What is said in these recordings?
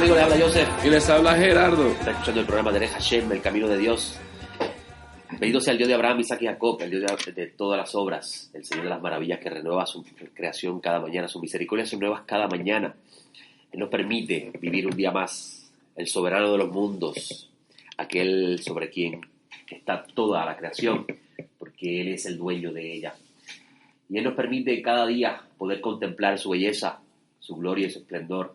amigos? Les habla Joseph. Y les habla Gerardo. Está escuchando el programa de Derech Hashem, El Camino de Dios. Bendito sea el Dios de Abraham, Isaac y Jacob, el Dios de todas las obras, el Señor de las maravillas que renueva su creación cada mañana, sus misericordias son nuevas cada mañana. Él nos permite vivir un día más, el soberano de los mundos, aquel sobre quien está toda la creación, porque Él es el dueño de ella. Y Él nos permite cada día poder contemplar su belleza, su gloria y su esplendor,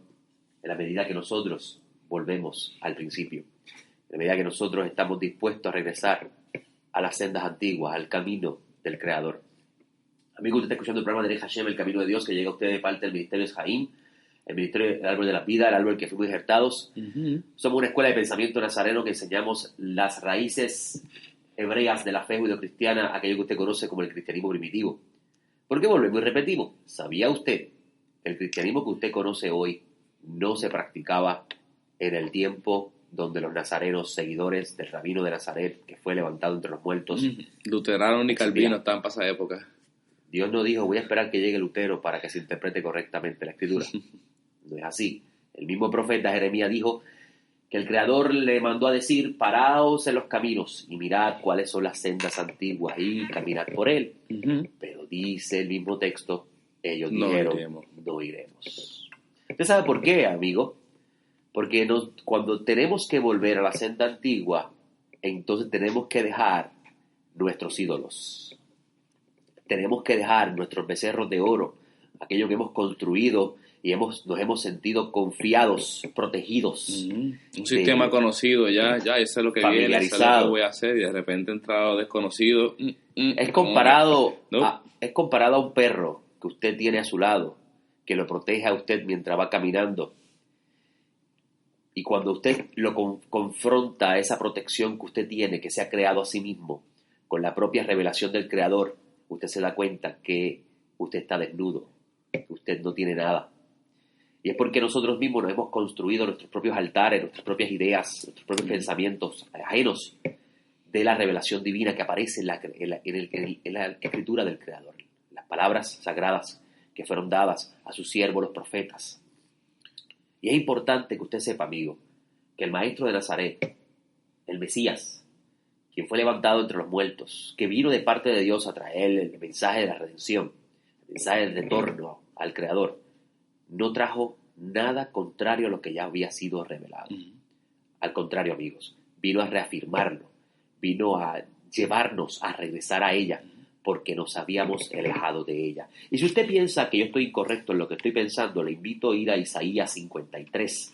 en la medida que nosotros volvemos al principio, en la medida que nosotros estamos dispuestos a regresar a las sendas antiguas, al camino del Creador. Amigo, usted está escuchando el programa de Derech Hashem, El Camino de Dios, que llega a usted de parte del Ministerio Eshaim, el Ministerio del Árbol de la Vida, el árbol que fuimos injertados. Somos una escuela de pensamiento nazareno que enseñamos las raíces hebreas de la fe judeocristiana, aquello que usted conoce como el cristianismo primitivo. ¿Por qué volvemos y repetimos? ¿Sabía usted que el cristianismo que usted conoce hoy no se practicaba en el tiempo donde los nazarenos, seguidores del rabino de Nazaret, que fue levantado entre los muertos? Luterano ni Calvino estaban para esa época. Dios no dijo, voy a esperar que llegue Lutero para que se interprete correctamente la Escritura. No es así. El mismo profeta Jeremías dijo que el Creador le mandó a decir, paraos en los caminos y mirad cuáles son las sendas antiguas y caminad por él. Pero dice el mismo texto, ellos dijeron, no iremos. ¿Usted sabe por qué, amigo? Porque cuando tenemos que volver a la senda antigua, entonces tenemos que dejar nuestros ídolos. Tenemos que dejar nuestros becerros de oro, aquello que hemos construido y nos hemos sentido confiados, protegidos. Un sistema conocido, ya sé lo que viene, sé lo que voy a hacer, y de repente entra a lo desconocido. Es comparado a un perro que usted tiene a su lado, que lo protege a usted mientras va caminando. Y cuando usted lo confronta a esa protección que usted tiene, que se ha creado a sí mismo, con la propia revelación del Creador, usted se da cuenta que usted está desnudo, que usted no tiene nada. Y es porque nosotros mismos nos hemos construido nuestros propios altares, nuestras propias ideas, nuestros propios pensamientos ajenos de la revelación divina que aparece en la escritura del Creador. Las palabras sagradas que fueron dadas a sus siervos, los profetas. Y es importante que usted sepa, amigo, que el Maestro de Nazaret, el Mesías, quien fue levantado entre los muertos, que vino de parte de Dios a traer el mensaje de la redención, el mensaje del retorno al Creador, no trajo nada contrario a lo que ya había sido revelado. Al contrario, amigos, vino a reafirmarlo, vino a llevarnos a regresar a ella, porque nos habíamos alejado de ella. Y si usted piensa que yo estoy incorrecto en lo que estoy pensando, le invito a ir a Isaías 53,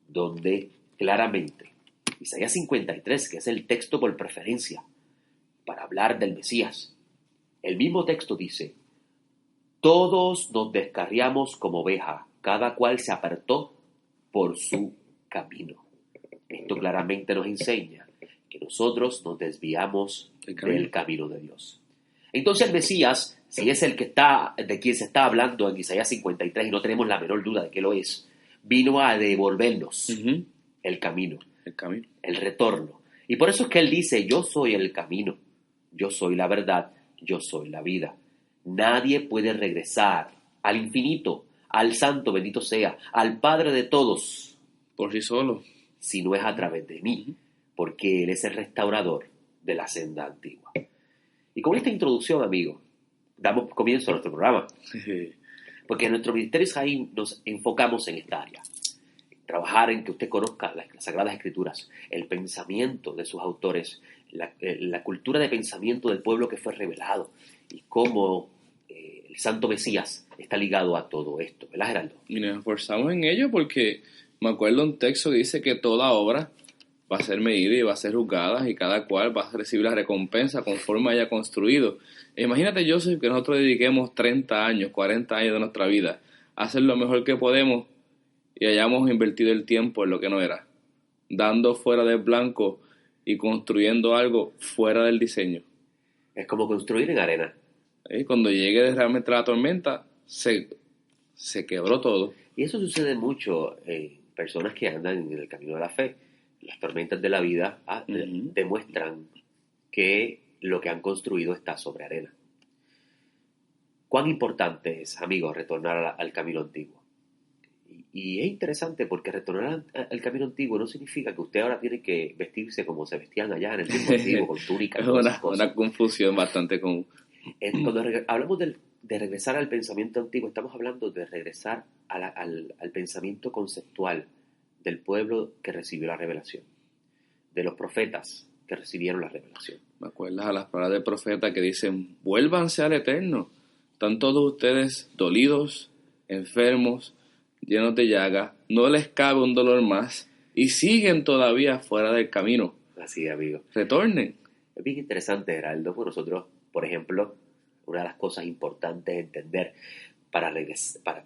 donde claramente, Isaías 53, que es el texto por preferencia para hablar del Mesías, el mismo texto dice, todos nos descarriamos como oveja, cada cual se apartó por su camino. Esto claramente nos enseña que nosotros nos desviamos del camino de Dios. Entonces el Mesías, si es de quien se está hablando en Isaías 53, y no tenemos la menor duda de que lo es, vino a devolvernos el camino, el retorno. Y por eso es que él dice, yo soy el camino, yo soy la verdad, yo soy la vida. Nadie puede regresar al infinito, al santo, bendito sea, al Padre de todos, por sí solo, si no es a través de mí, porque Él es el restaurador de la senda antigua. Y con esta introducción, amigo, damos comienzo a nuestro programa, porque en nuestro Ministerio Eshaim nos enfocamos en esta área, trabajar en que usted conozca las Sagradas Escrituras, el pensamiento de sus autores, la cultura de pensamiento del pueblo que fue revelado, y cómo el Santo Mesías está ligado a todo esto, ¿verdad, Gerardo? Y nos esforzamos en ello porque me acuerdo un texto que dice que toda obra va a ser medida y va a ser juzgada y cada cual va a recibir la recompensa conforme haya construido. Imagínate, Joseph, que nosotros dediquemos 30 años, 40 años de nuestra vida a hacer lo mejor que podemos y hayamos invertido el tiempo en lo que no era, dando fuera del blanco y construyendo algo fuera del diseño. Es como construir en arena. Cuando llegue realmente la tormenta, se quebró todo. Y eso sucede mucho en personas que andan en el camino de la fe. Las tormentas de la vida demuestran que lo que han construido está sobre arena. ¿Cuán importante es, amigos, retornar al camino antiguo? es interesante porque retornar al camino antiguo no significa que usted ahora tiene que vestirse como se vestían allá en el tiempo antiguo, con túnicas. Es una confusión bastante común. Cuando hablamos de regresar al pensamiento antiguo, estamos hablando de regresar al pensamiento conceptual del pueblo que recibió la revelación, de los profetas que recibieron la revelación. Me acuerdas a las palabras del profeta que dicen: vuélvanse al Eterno, están todos ustedes dolidos, enfermos, llenos de llaga, no les cabe un dolor más y siguen todavía fuera del camino. Así, amigo. Retornen. Es bien interesante, Geraldo, por nosotros, por ejemplo, una de las cosas importantes de entender para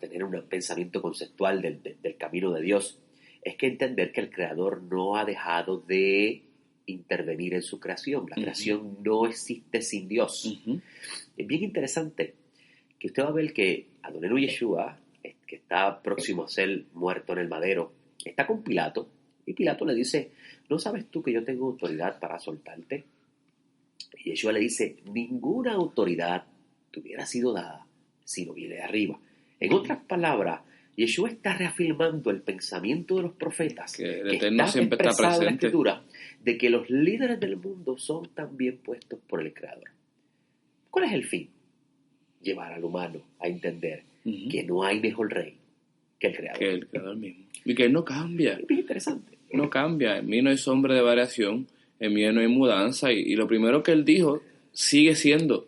tener un pensamiento conceptual del camino de Dios es que entender que el Creador no ha dejado de intervenir en su creación. La creación no existe sin Dios. Es bien interesante que usted va a ver que Adonai Yeshua, que está próximo a ser muerto en el madero, está con Pilato, y Pilato le dice: ¿no sabes tú que yo tengo autoridad para soltarte? Y Yeshua le dice: ninguna autoridad te hubiera sido dada si no viene de arriba. En otras palabras, Yeshua está reafirmando el pensamiento de los profetas que el que Eterno siempre está presente en la Escritura, de que los líderes del mundo son también puestos por el Creador. ¿Cuál es el fin? Llevar al humano a entender que no hay mejor rey que el Creador. Que el Creador mismo. Y que Él no cambia. Es bien interesante. No cambia. En mí no hay sombra de variación, en mí no hay mudanza, y lo primero que Él dijo sigue siendo.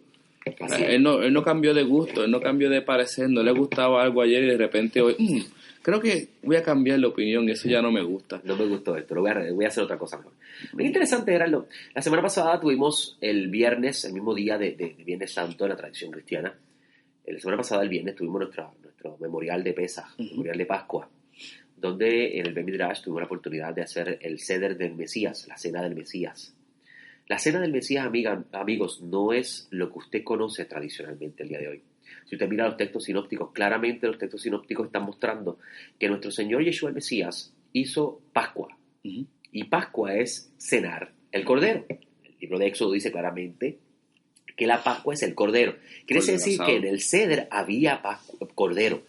Él no cambió de gusto, Él no cambió de parecer, no le gustaba algo ayer y de repente hoy, creo que voy a cambiar la opinión, eso ya no me gusta. No me gustó esto, voy a hacer otra cosa mejor. Muy interesante, Gerardo. La semana pasada tuvimos el viernes, el mismo día de Viernes Santo de la tradición cristiana. La semana pasada, el viernes, tuvimos nuestro memorial de Pesaj, memorial de Pascua, donde en el Bet Midrash tuvimos la oportunidad de hacer el Seder del Mesías, la Cena del Mesías. La Cena del Mesías, amigos, no es lo que usted conoce tradicionalmente el día de hoy. Si usted mira los textos sinópticos, claramente los textos sinópticos están mostrando que nuestro Señor Yeshua el Mesías hizo Pascua. Y Pascua es cenar el Cordero. El libro de Éxodo dice claramente que la Pascua es el Cordero. Quiere decir que en el Seder había Cordero.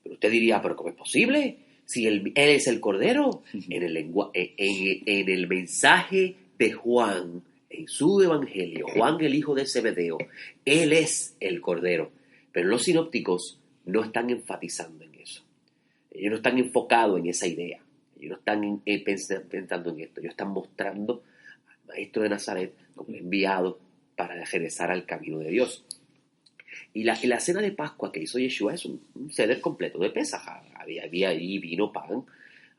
Pero usted diría: ¿pero cómo es posible? Si él es el Cordero. En el mensaje de Juan, en su evangelio, Juan el hijo de Zebedeo, él es el Cordero. Pero los sinópticos no están enfatizando en eso. Ellos no están enfocados en esa idea. Ellos no están pensando en esto. Ellos están mostrando al Maestro de Nazaret como enviado para regresar al camino de Dios. Y la cena de Pascua que hizo Yeshua es un ceder completo de Pesaj. Había ahí vino, pan,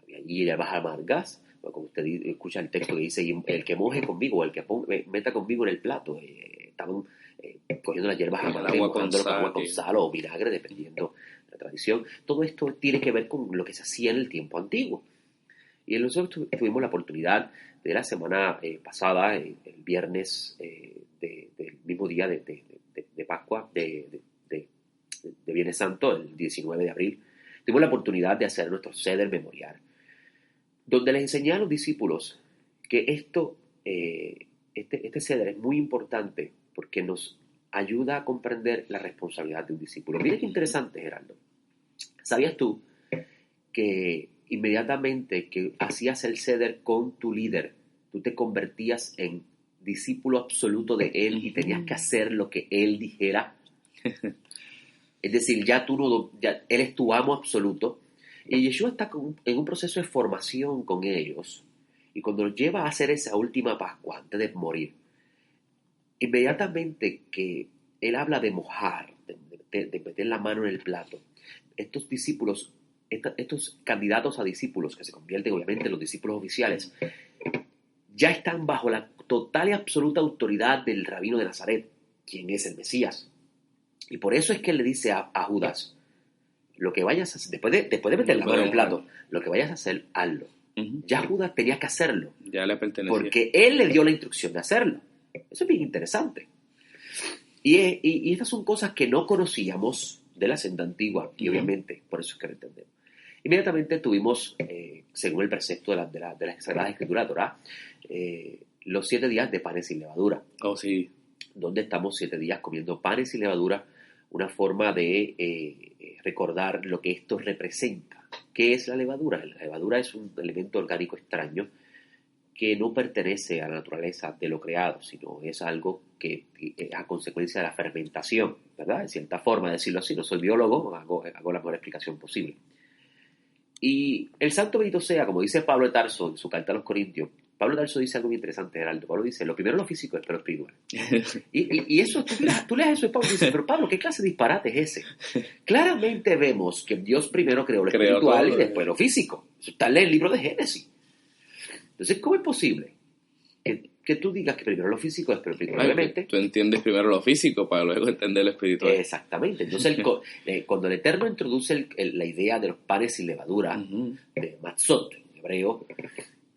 había allí hierbas amargas. Como usted escucha el texto que dice: el que moje conmigo, o el que meta conmigo en el plato. Estaban cogiendo las hierbas amargas, mojándolas con agua con sal o vinagre, dependiendo de la tradición. Todo esto tiene que ver con lo que se hacía en el tiempo antiguo. Y nosotros tuvimos la oportunidad de la semana pasada, el viernes del mismo día de Pascua, de Viernes Santo, el 19 de abril, tuvimos la oportunidad de hacer nuestro Seder memorial, donde les enseñé a los discípulos que este Seder es muy importante porque nos ayuda a comprender la responsabilidad de un discípulo. Mira qué interesante, Gerardo. ¿Sabías tú que inmediatamente que hacías el Seder con tu líder, tú te convertías en discípulo absoluto de él y tenías que hacer lo que él dijera? Es decir, ya él es tu amo absoluto. Y Yeshua está en un proceso de formación con ellos. Y cuando los lleva a hacer esa última Pascua antes de morir, inmediatamente que él habla de mojar, de meter la mano en el plato, estos discípulos, estos candidatos a discípulos, que se convierten obviamente en los discípulos oficiales, ya están bajo la total y absoluta autoridad del rabino de Nazaret, quien es el Mesías. Y por eso es que él le dice a Judas: lo que vayas a hacer, después de meter la mano en el plato, lo que vayas a hacer, hazlo. Ya Judas tenía que hacerlo. Ya le pertenecía. Porque él le dio la instrucción de hacerlo. Eso es bien interesante. Y estas son cosas que no conocíamos de la senda antigua, y obviamente por eso es que lo entendemos. Inmediatamente tuvimos, según el precepto de la Sagrada Escritura, Torá, los 7 días de panes sin levadura. Oh, sí. Donde estamos 7 días comiendo panes sin levadura, una forma de recordar lo que esto representa. ¿Qué es la levadura? La levadura es un elemento orgánico extraño que no pertenece a la naturaleza de lo creado, sino es algo que es a consecuencia de la fermentación, ¿verdad? En cierta forma, decirlo así, no soy biólogo, hago la mejor explicación posible. Y el santo bendito sea, como dice Pablo de Tarso en su carta a los Corintios, Pablo de Tarso dice algo muy interesante, Geraldo. Pablo dice, lo primero es lo físico, después lo espiritual. Y eso, tú leas eso y Pablo dice, pero Pablo, ¿qué clase de disparate es ese? Claramente vemos que Dios primero creó lo espiritual y después lo físico. Eso está en el libro de Génesis. Entonces, ¿cómo es posible que tú digas que primero lo físico es pero espiritualmente? Tú entiendes primero lo físico para luego entender lo espiritual. Exactamente. Entonces, cuando el Eterno introduce la idea de los panes sin levadura, de matzot, en hebreo,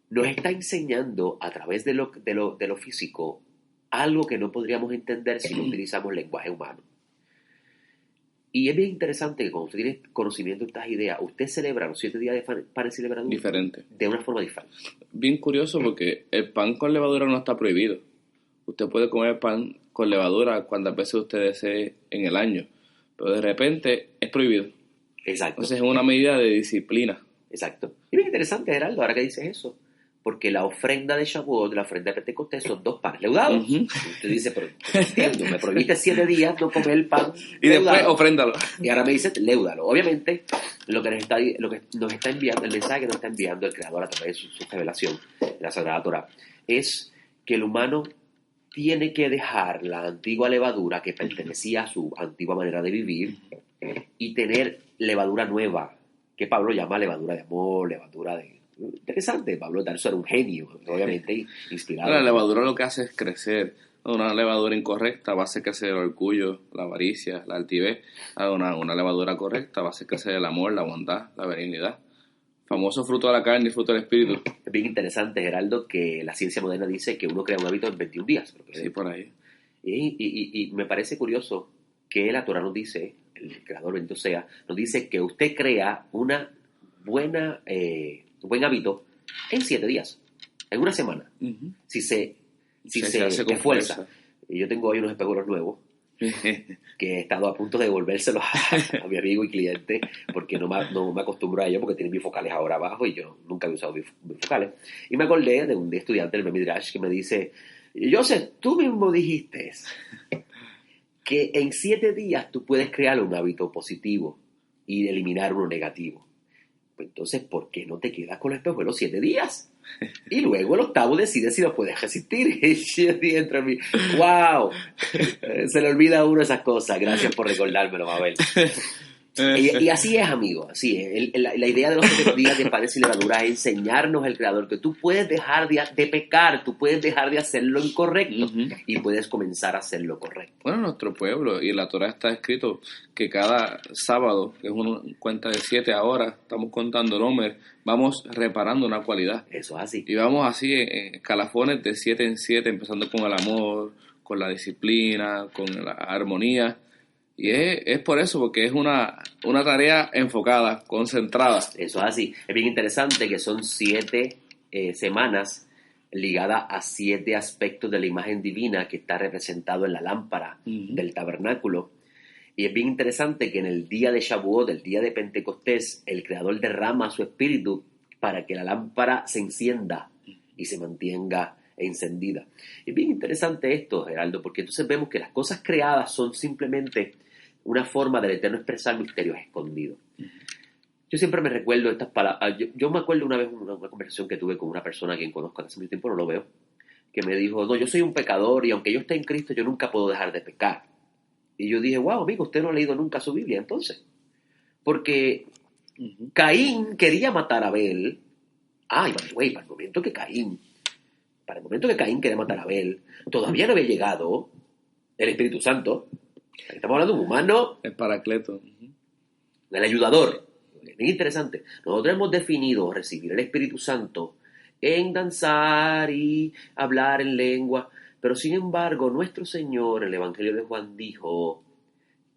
nos está enseñando a través de lo físico algo que no podríamos entender si no utilizamos lenguaje humano. Y es bien interesante que cuando usted tiene conocimiento de estas ideas, usted celebra los 7 días de panes sin levadura diferente, de una forma diferente. Bien curioso porque el pan con levadura no está prohibido. Usted puede comer pan con levadura cuantas veces usted desee en el año, pero de repente es prohibido. Exacto. Entonces es una medida de disciplina. Exacto. Y bien interesante, Geraldo, ahora que dices eso, porque la ofrenda de Shavuot, la ofrenda de Pentecostés son 2 panes leudados. Usted dice, pero entiendo, me prohibiste 7 días no comer el pan y leudado. Después ofréndalo. Y ahora me dice, leúdalo. Obviamente, lo que nos está enviando, el mensaje que nos está enviando el Creador a través de su revelación, la Sagrada Torah, es que el humano tiene que dejar la antigua levadura que pertenecía a su antigua manera de vivir y tener levadura nueva, que Pablo llama levadura de amor, levadura de... Interesante, Pablo de Tarso era un genio, obviamente inspirado. La levadura lo que hace es crecer. Una levadura incorrecta va a hacer crecer el orgullo, la avaricia, la altivez. Una levadura correcta va a hacer crecer el amor, la bondad, la benignidad. Famoso fruto de la carne y fruto del espíritu. Es bien interesante, Geraldo, que la ciencia moderna dice que uno crea un hábito en 21 días. Sí, por ahí. Y me parece curioso que la Torah nos dice, el Creador bendito sea, nos dice que usted crea un buen hábito en 7 días, en una semana. Si se esfuerza. Y yo tengo hoy unos espejuelos nuevos que he estado a punto de devolvérselos a mi amigo y cliente porque no me acostumbro a ello porque tienen bifocales ahora abajo y yo nunca he usado bifocales. Y me acordé de un estudiante del Beit Midrash que me dice, Joseph, tú mismo dijiste que en 7 días tú puedes crear un hábito positivo y eliminar uno negativo. Pues entonces, ¿por qué no te quedas con los espejuelos 7 días? Y luego el 8º decides si lo puedes resistir. Y yo dentro de mí, ¡wow! Se le olvida a uno esas cosas. Gracias por recordármelo, Mabel. Y así es, amigo, así es. La idea de los 7 días de panes sin levadura es enseñarnos el Creador que tú puedes dejar de pecar, tú puedes dejar de hacer lo incorrecto y puedes comenzar a hacer lo correcto. Bueno, nuestro pueblo, y en la Torah está escrito que cada sábado, que es una cuenta de 7 ahora, estamos contando el Homer, vamos reparando una cualidad. Eso es así. Y vamos así en escalafones de 7 en 7, empezando con el amor, con la disciplina, con la armonía. Y es por eso, porque es una tarea enfocada, concentrada. Eso es así. Es bien interesante que son 7 semanas ligadas a 7 aspectos de la imagen divina que está representado en la lámpara del tabernáculo. Y es bien interesante que en el día de Shavuot, el día de Pentecostés, el Creador derrama su espíritu para que la lámpara se encienda y se mantenga encendida. Es bien interesante esto, Geraldo, porque entonces vemos que las cosas creadas son simplemente una forma del Eterno expresar misterios escondidos. Yo siempre me recuerdo estas palabras. Yo me acuerdo una vez una conversación que tuve con una persona a quien conozco hace mucho tiempo, no lo veo, que me dijo, no, yo soy un pecador y aunque yo esté en Cristo, yo nunca puedo dejar de pecar. Y yo dije, wow, amigo, usted no ha leído nunca su Biblia, entonces. Porque Caín quería matar a Abel. Para el momento que Caín quería matar a Abel, todavía no había llegado el Espíritu Santo. Estamos hablando de un humano. El Paracleto. El ayudador. Es bien interesante. Nosotros hemos definido recibir el Espíritu Santo en danzar y hablar en lengua. Pero sin embargo, nuestro Señor, el Evangelio de Juan, dijo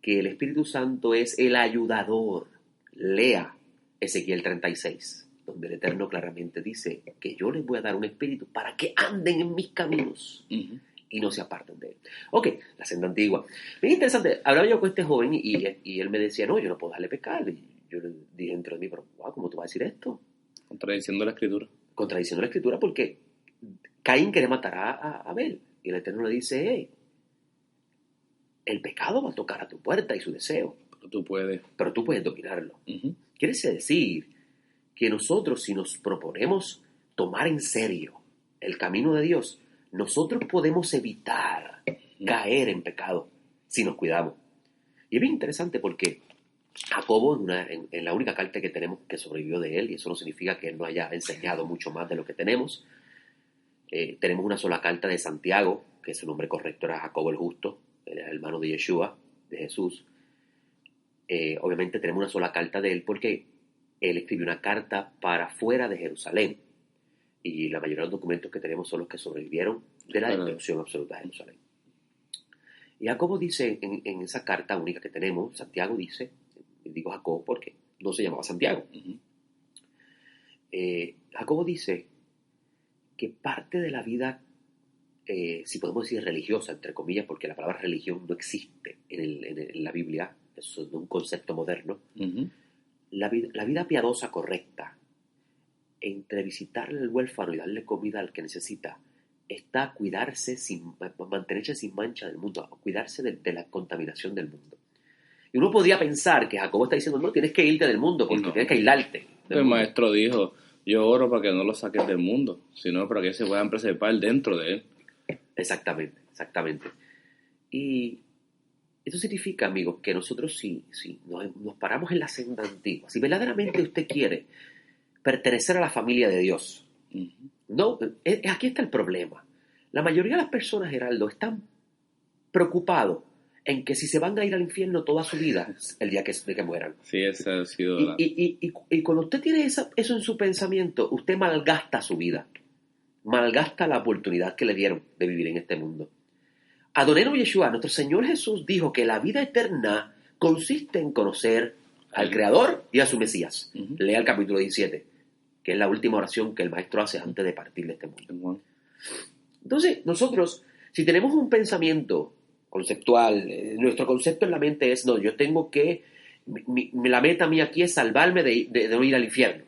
que el Espíritu Santo es el ayudador. Lea Ezequiel 36, donde el Eterno claramente dice que yo les voy a dar un espíritu para que anden en mis caminos y no se aparten de él. Ok, la senda antigua. Bien interesante. Hablaba yo con este joven y él me decía, no, yo no puedo dejarle pecar. yo le dije dentro de mí, pero wow, ¿cómo tú vas a decir esto? Contradiciendo la Escritura. Contradiciendo la Escritura, porque Caín quiere matar a Abel. Y el Eterno le dice, hey, el pecado va a tocar a tu puerta y su deseo. Pero tú puedes dominarlo. Uh-huh. Quiere decir que nosotros, si nos proponemos tomar en serio el camino de Dios, nosotros podemos evitar caer en pecado si nos cuidamos. Y es bien interesante porque Jacobo, en la única carta que tenemos que sobrevivió de él, y eso no significa que él no haya enseñado mucho más de lo que tenemos, tenemos una sola carta de Santiago, que su nombre correcto era Jacobo el Justo, él era el hermano de Yeshua, de Jesús. Obviamente tenemos una sola carta de él porque él escribió una carta para fuera de Jerusalén, y la mayoría de los documentos que tenemos son los que sobrevivieron de la destrucción absoluta de Jerusalén. Y Jacobo dice en esa carta única que tenemos, Santiago dice, digo Jacobo porque no se llamaba Santiago, Jacobo dice que parte de la vida, si podemos decir religiosa, entre comillas, porque la palabra religión no existe en la Biblia, eso es un concepto moderno, la vida piadosa correcta, entre visitarle al huérfano y darle comida al que necesita, está mantenerse sin mancha del mundo, cuidarse de la contaminación del mundo. Y uno podría pensar que Jacobo está diciendo, no, tienes que irte del mundo, porque tienes que aislarte. El maestro dijo, yo oro para que no lo saques del mundo, sino para que se puedan preservar dentro de él. Exactamente. Y eso significa, amigos, que nosotros si nos paramos en la senda antigua, si verdaderamente usted quiere pertenecer a la familia de Dios, no, aquí está el problema. La mayoría de las personas, Geraldo, están preocupados en que si se van a ir al infierno toda su vida, el día que mueran. Sí, esa ha sido y cuando usted tiene eso en su pensamiento, usted malgasta su vida, malgasta la oportunidad que le dieron de vivir en este mundo. Adonai Yeshua, nuestro Señor Jesús, dijo que la vida eterna consiste en conocer al Creador y a su Mesías. Lea el capítulo 17, que es la última oración que el Maestro hace antes de partir de este mundo. Entonces, nosotros, si tenemos un pensamiento conceptual, nuestro concepto en la mente es, no, yo tengo que, la meta mía aquí es salvarme de no ir al infierno.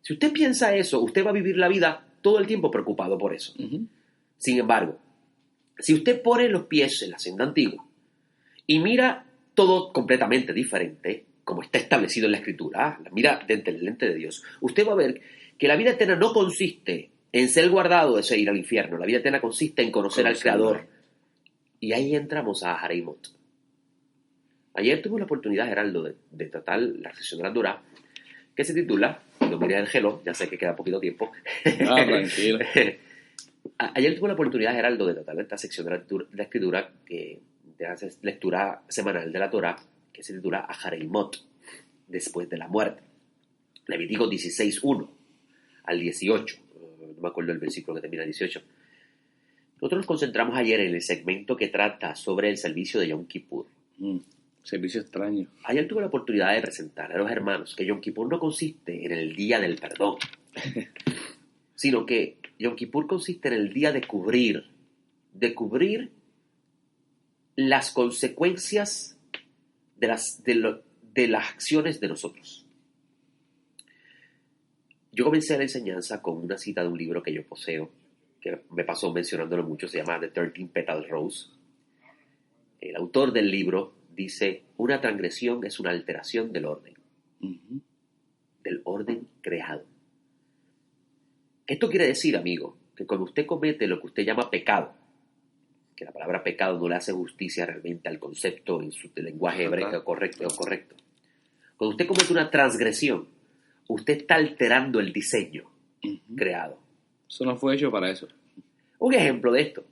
Si usted piensa eso, usted va a vivir la vida todo el tiempo preocupado por eso. Sin embargo, si usted pone los pies en la senda antigua y mira todo completamente diferente, como está establecido en la Escritura, mira desde el lente de Dios, usted va a ver que la vida eterna no consiste en ser guardado de ir al infierno. La vida eterna consiste en conocer al Creador. Y ahí entramos a Hareimot. Ayer tuve la oportunidad, Geraldo, de tratar la sesión de la Torá, que se titula, cuando miré el reloj, ya sé que queda poquito tiempo. Tranquilo. Ayer tuve la oportunidad, Geraldo, de tratar esta sección de la Escritura, que te hace lectura semanal de la Torá, que se titula Hareimot, después de la muerte. Levítico 16:1 al 18. No me acuerdo el versículo que termina 18. Nosotros nos concentramos ayer en el segmento que trata sobre el servicio de Yom Kippur. Servicio extraño. Ayer tuve la oportunidad de presentar a los hermanos que Yom Kippur no consiste en el día del perdón, sino que Yom Kippur consiste en el día de cubrir las consecuencias de las acciones de nosotros. Yo comencé la enseñanza con una cita de un libro que yo poseo, que me pasó mencionándolo mucho, se llama The 13 Petal Rose. El autor del libro dice, una transgresión es una alteración del orden, del orden creado. Esto quiere decir, amigo, que cuando usted comete lo que usted llama pecado, que la palabra pecado no le hace justicia realmente al concepto en su lenguaje hebreo correcto. Cuando usted comete una transgresión, usted está alterando el diseño creado. Eso no fue hecho para eso. Un ejemplo de esto.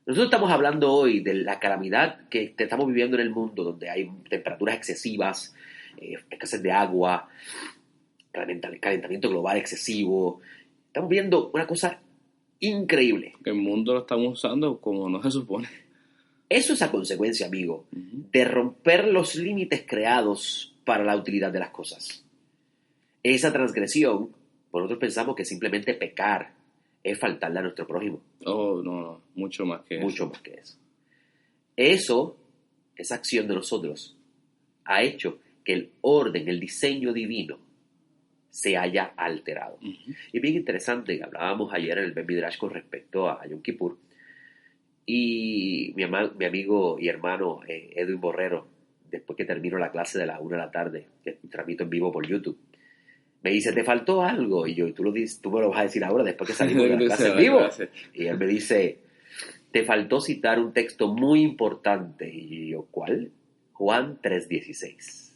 Nosotros estamos hablando hoy de la calamidad que estamos viviendo en el mundo, donde hay temperaturas excesivas, escasez de agua, calentamiento global excesivo. Estamos viendo una cosa increíble. Que el mundo lo estamos usando como no se supone. Eso es a consecuencia, amigo, de romper los límites creados para la utilidad de las cosas. Esa transgresión, nosotros pensamos que simplemente pecar es faltarle a nuestro prójimo. Oh, no, mucho más que eso. Mucho más que eso. Esa acción de nosotros ha hecho que el orden, el diseño divino se haya alterado. Uh-huh. Y bien interesante, hablábamos ayer en el Ben Midrash con respecto a Yom Kippur, y mi amigo y hermano Edwin Borrero, después que termino la clase de las 1 de la tarde, que transmito en vivo por YouTube, me dice, ¿te faltó algo? Y yo, tú me lo vas a decir ahora, después que salimos de la clase en vivo. Y él me dice, te faltó citar un texto muy importante. Y yo, ¿cuál? Juan 3:16.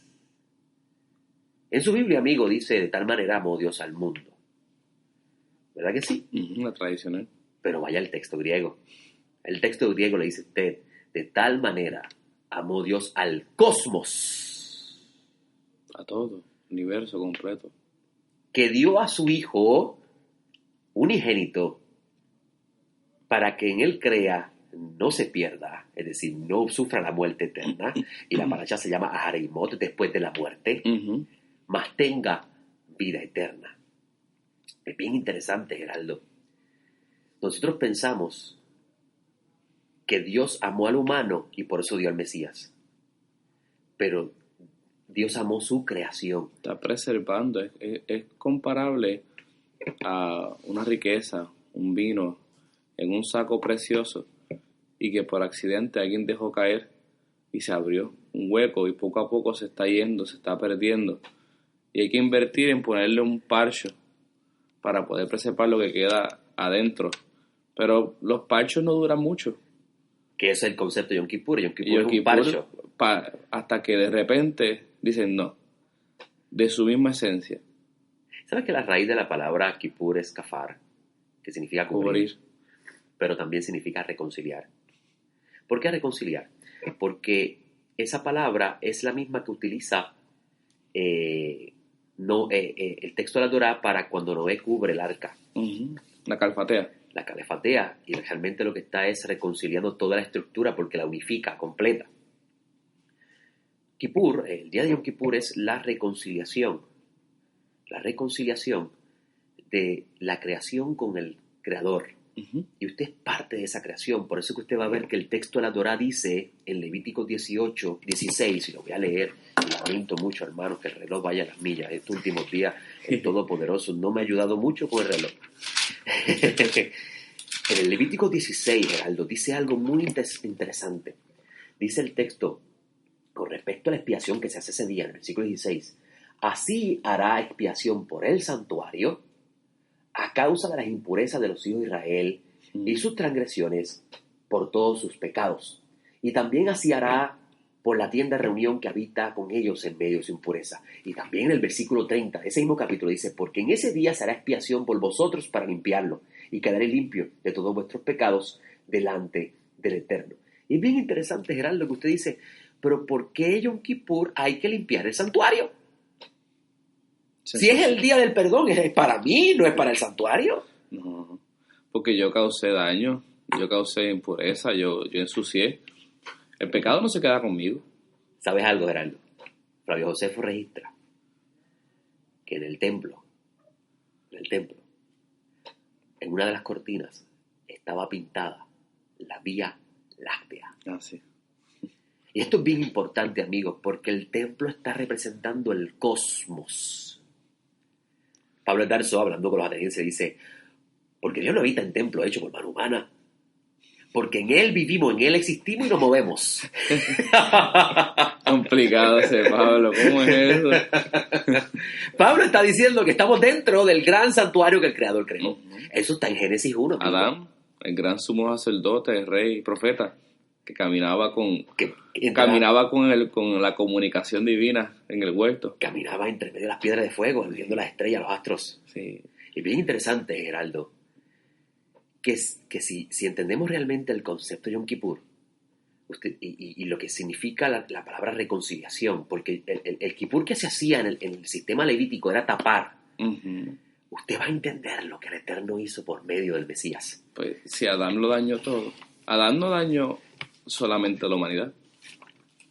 En su Biblia, amigo, dice, de tal manera amó Dios al mundo. ¿Verdad que sí? Una tradicional. Pero vaya el texto griego. El texto griego le dice, de tal manera amó Dios al cosmos. A todo, universo completo. Que dio a su Hijo unigénito para que en Él crea, no se pierda, es decir, no sufra la muerte eterna, y la paracha se llama Ahareimot, después de la muerte, mas tenga vida eterna. Es bien interesante, Geraldo. Nosotros pensamos que Dios amó al humano y por eso dio al Mesías. Pero Dios amó su creación. Está preservando, es comparable a una riqueza, un vino en un saco precioso y que por accidente alguien dejó caer y se abrió un hueco y poco a poco se está yendo, se está perdiendo. Y hay que invertir en ponerle un parcho para poder preservar lo que queda adentro. Pero los parchos no duran mucho. Que es el concepto de Yom Kippur. Yom Kippur es un parcho. Hasta que de repente dicen no, de su misma esencia. ¿Sabes que la raíz de la palabra Kippur es kafar? Que significa cubrir. Pero también significa reconciliar. ¿Por qué reconciliar? Porque esa palabra es la misma que utiliza el texto de la Torá para cuando Noé cubre el arca. La calfatea. La calefatea, y realmente lo que está es reconciliando toda la estructura porque la unifica completa. Kippur, el día de Yom Kippur, es la reconciliación de la creación con el Creador. Y usted es parte de esa creación. Por eso que usted va a ver que el texto de la Torá dice en Levítico 18:16, y lo voy a leer, lamento mucho, hermanos, que el reloj vaya a las millas. Estos últimos días, el Todopoderoso no me ha ayudado mucho con el reloj. En el Levítico 16, Geraldo, dice algo muy interesante. Dice el texto, con respecto a la expiación que se hace ese día, en el versículo 16, así hará expiación por el santuario a causa de las impurezas de los hijos de Israel y sus transgresiones por todos sus pecados. Y también así hará por la tienda de reunión que habita con ellos en medio de su impureza. Y también en el versículo 30 de ese mismo capítulo dice, porque en ese día se hará expiación por vosotros para limpiarlo, y quedaré limpio de todos vuestros pecados delante del Eterno. Y es bien interesante, Gerardo, que usted dice, pero ¿por qué Yom Kippur hay que limpiar el santuario? Si es el día del perdón, es para mí, no es para el santuario. No, porque yo causé daño, yo causé impureza, yo ensucié. El pecado no se queda conmigo. ¿Sabes algo, Gerardo? Flavio Josefo registra que en el templo, en una de las cortinas, estaba pintada la Vía Láctea. Sí. Y esto es bien importante, amigos, porque el templo está representando el cosmos. Pablo de Tarso, hablando con los atenienses, dice, porque Dios no habita en templo hecho por mano humana, porque en Él vivimos, en Él existimos y nos movemos. Complicado ese Pablo, ¿cómo es eso? Pablo está diciendo que estamos dentro del gran santuario que el Creador creó. Eso está en Génesis 1. Adán, el gran sumo sacerdote, el rey, profeta, que caminaba con la comunicación divina en el huerto. Caminaba entre medio de las piedras de fuego, viendo las estrellas, los astros. Sí. Y bien interesante, Geraldo, que si entendemos realmente el concepto de Yom Kippur, y lo que significa la palabra reconciliación, porque el Kippur que se hacía en el sistema levítico era tapar. Usted va a entender lo que el Eterno hizo por medio del Mesías. Pues si Adán lo dañó todo, Adán no dañó solamente a la humanidad.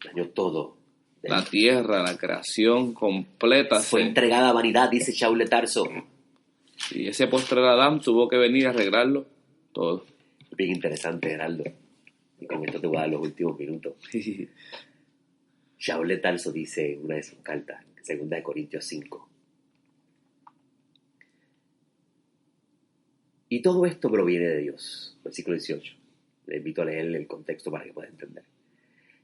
Dañó todo. La tierra, la creación completa. Fue entregada a vanidad, dice Shaul de Tarso. Y ese postrer Adán tuvo que venir a arreglarlo todo. Bien interesante, Geraldo. Y con esto te voy a dar los últimos minutos. Shaul de Tarso dice en una de sus cartas, 2 Corintios 5. Y todo esto proviene de Dios. Versículo 18. Le invito a leerle el contexto para que pueda entender.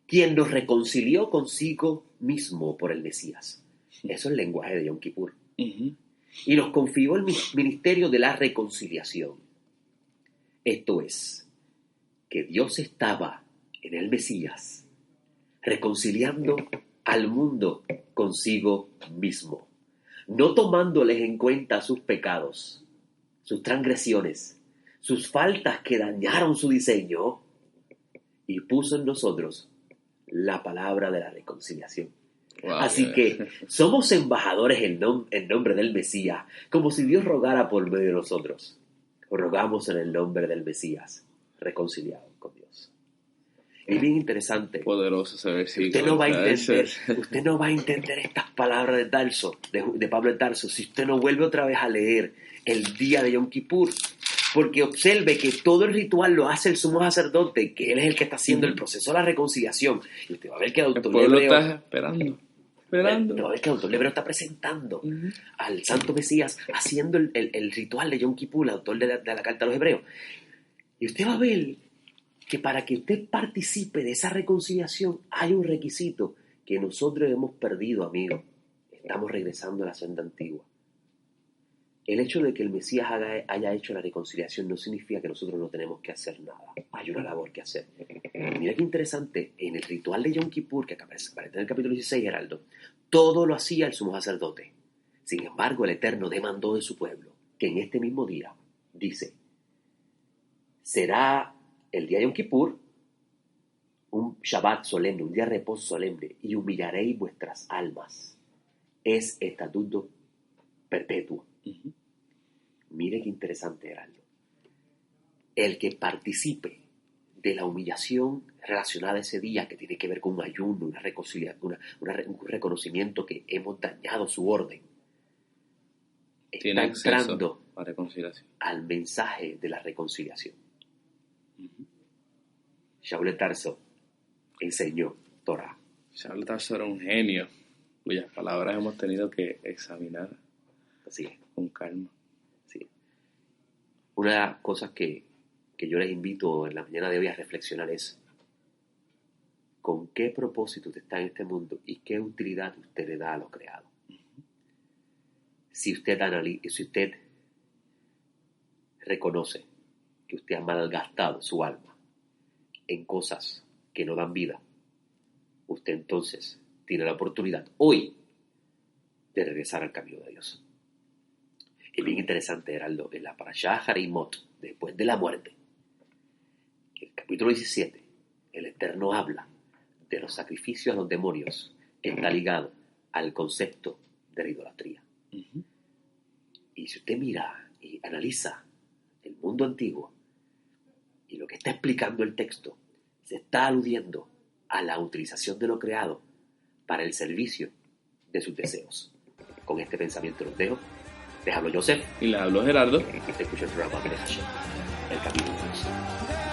Quien nos reconcilió consigo mismo por el Mesías. Eso es el lenguaje de Yom Kippur. Uh-huh. Y nos confió el ministerio de la reconciliación. Esto es, que Dios estaba en el Mesías reconciliando al mundo consigo mismo, no tomándoles en cuenta sus pecados, sus transgresiones, sus faltas que dañaron su diseño, y puso en nosotros la palabra de la reconciliación. Wow, Así que somos embajadores en nombre del Mesías, como si Dios rogara por medio de nosotros. Rogamos en el nombre del Mesías, reconciliados con Dios. Es bien interesante. Poderoso ese versículo. Usted no va a entender estas palabras de Tarso, de Pablo de Tarso, si usted no vuelve otra vez a leer el día de Yom Kippur, porque observe que todo el ritual lo hace el sumo sacerdote, que él es el que está haciendo el proceso de la reconciliación. Y usted va a ver que el autor hebreo está esperando. Va a ver que el autor hebreo está presentando al Santo Mesías, haciendo el ritual de Yom Kippur, el autor de la carta a los hebreos. Y usted va a ver que para que usted participe de esa reconciliación hay un requisito que nosotros hemos perdido, amigos. Estamos regresando a la senda antigua. El hecho de que el Mesías haya hecho la reconciliación no significa que nosotros no tenemos que hacer nada. Hay una labor que hacer. Mira qué interesante, en el ritual de Yom Kippur, que aparece en el capítulo 16, Geraldo, todo lo hacía el sumo sacerdote. Sin embargo, el Eterno demandó de su pueblo que en este mismo día, dice, será el día de Yom Kippur un Shabbat solemne, un día de reposo solemne, y humillaréis vuestras almas. Es estatuto perpetuo. Uh-huh. Mire qué interesante, Geraldo. El que participe de la humillación relacionada a ese día, que tiene que ver con un ayuno, una reconciliación, un reconocimiento que hemos dañado su orden, tiene está entrando a reconciliación, al mensaje de la reconciliación. Uh-huh. Shaul de Tarso enseñó Torah. Shaul de Tarso era un genio cuyas palabras hemos tenido que examinar. Así es. Con calma. Sí. Una de las cosas que yo les invito en la mañana de hoy a reflexionar es con qué propósito usted está en este mundo y qué utilidad usted le da a lo creado. Uh-huh. Si usted reconoce que usted ha malgastado su alma en cosas que no dan vida, usted entonces tiene la oportunidad hoy de regresar al camino de Dios. Es bien interesante, Geraldo, en la Parashá Harimot, después de la muerte, en el capítulo 17, el Eterno habla de los sacrificios a los demonios, que está ligado al concepto de la idolatría. Uh-huh. Y si usted mira y analiza el mundo antiguo y lo que está explicando el texto, se está aludiendo a la utilización de lo creado para el servicio de sus deseos. Con este pensamiento los dejo. Les hablo Joseph. Y les hablo Gerardo. Y te escucho el programa de Hashem, el camino de Dios.